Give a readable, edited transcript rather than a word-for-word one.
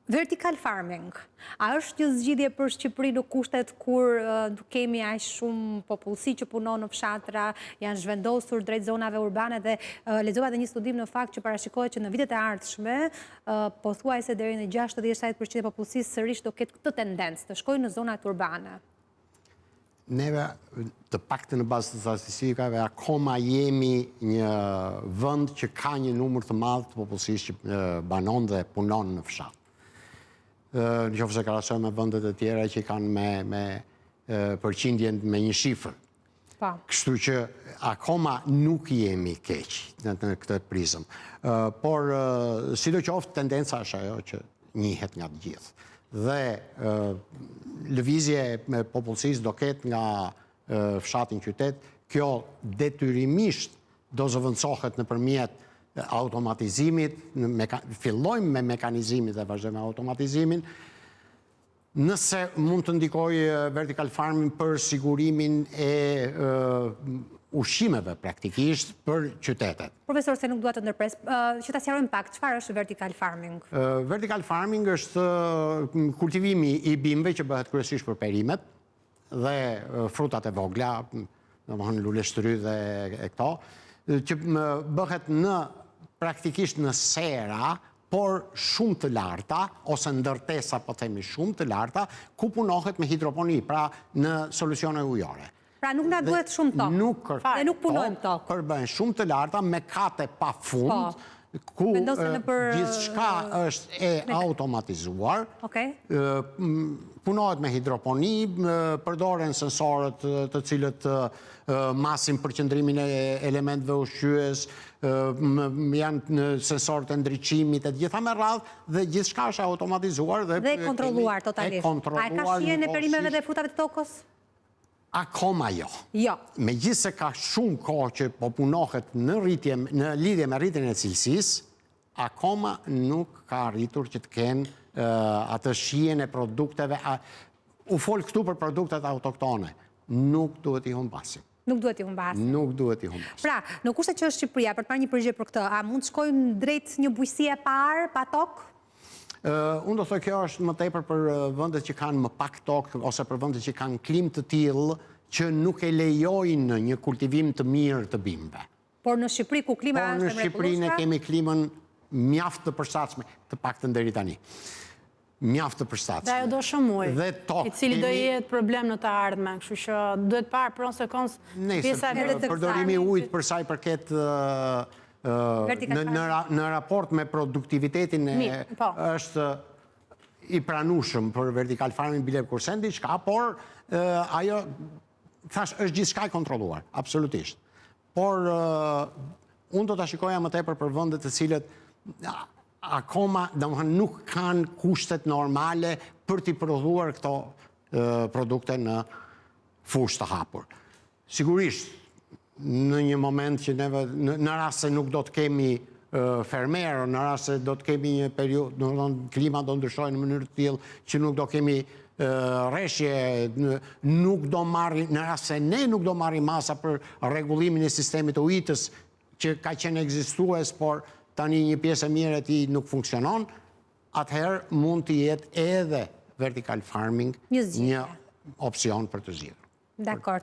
Vertical farming, a është një zgjidhje për Shqipëri në kushtet kur kemi aq shumë popullsi që punon në fshatra, janë zhvendosur drejt zonave urbane dhe lexova edhe një studim në fakt që parashikohet që në vitet e ardhshme pothuajse deri në 60-70% e popullsisë sërish do ketë këtë tendencë të shkojnë në zonat urbane. Neve, të paktën në bazë të statistikave, akoma jemi një vend që ka një numër të madh të popullsisë që banon dhe punon në fshat. Nëse krahasojmë me vendet e tjera që kanë me përqindjen me një shifër. Kështu që akoma nuk jemi keq në këtë prizëm. Por sidoqoftë tendenca është ajo që njihet nga të gjithë. Dhe lëvizje me popullsisë do ketë nga fshati në qytet, kjo detyrimisht do zëvendësohet nëpërmjet automatizimit, fillojmë me mekanizimit dhe vazhdojmë me automatizimin, nëse mund të ndikojë vertical farming për sigurimin e ushqimeve praktikisht për qytetet. Profesor, se nuk dua të ndërpres, që ta sqarojmë pak, çfarë është vertical farming? Vertical farming është kultivimi i bimëve që bëhet kryesisht për perimet dhe frutat e vogla, domethënë luleshtrye dhe këto, që bëhet praktikisht në sera, por shumë të larta, ose ndërtesa, po themi shumë të larta, ku punohet me hidroponi, pra në solucione ujore. Pra nuk na duhet shumë tokë, dhe nuk punojmë tokë. Përbën shumë të larta, me kate pa fund, ku gjithçka është e automatizuar, punohet me hidroponi, përdoren sensorët të cilët masin përqendrimin e elementëve ushqyes, janë sensorët e ndriçimit e gjitha me radhë dhe gjithçka është automatizuar dhe kontrolluar totalisht. A e ka shijen e perimeve dhe frutave të tokës? Akoma jo. Megjithse ka shumë kohë që po punohet në lidhje me rritjen e cilësisë, akoma nuk ka arritur që të kenë atë shijen e produkteve. U fol këtu për produktet autoktone. Nuk duhet i humbasim. Nuk duhet i humbasim. Nuk duhet i humbasim. Pra, në kushtet që është Shqipëria, për të marrë një përgjigje për këtë, a mund të shkojmë drejt një bujësie pa ar, pa tokë? Unë do thoj kjo është më tepër për vendet që kanë më pak tokë ose për vendet që kanë klimë të tillë që nuk e lejojnë një kultivim të mirë të bimëve. Por në Shqipëri ku klima është e mrekullueshme? Në Shqipëri ne kemi klimën mjaft të përshtatshme, të paktën deri tani. Mjaft të përshtatshme. Dhe ajo do shëmuj, i cili do jetë problem në të ardhmen, kështu që duhet parë pros e kons pjesa e vetë të përdorimi i ujit për sa i përket në raport me produktivitetin është i pranueshëm për vertical farming bile kurse diçka, por ajo thash është gjithçka e kontrolluar, absolutisht. Por unë do ta shikoja më tepër për vendet të cilët akoma domethënë nuk kanë kushtet normale për t'i prodhuar këto produkte në fushë të hapur. Sigurisht, në një moment që në rast se nuk do të kemi fermerë, në rast se do të kemi një periudhë, domethënë klima do ndryshojë në mënyrë të tillë që nuk do kemi rreshje, nuk do marrim, në rast se ne nuk do marrim masa për rregullimin e sistemit të ujitës që ka qenë ekzistues, por tani një pjesë e mirë e tij nuk funksionon, atëherë mund të jetë edhe vertical farming një opsion për të zgjidhur. Dakor.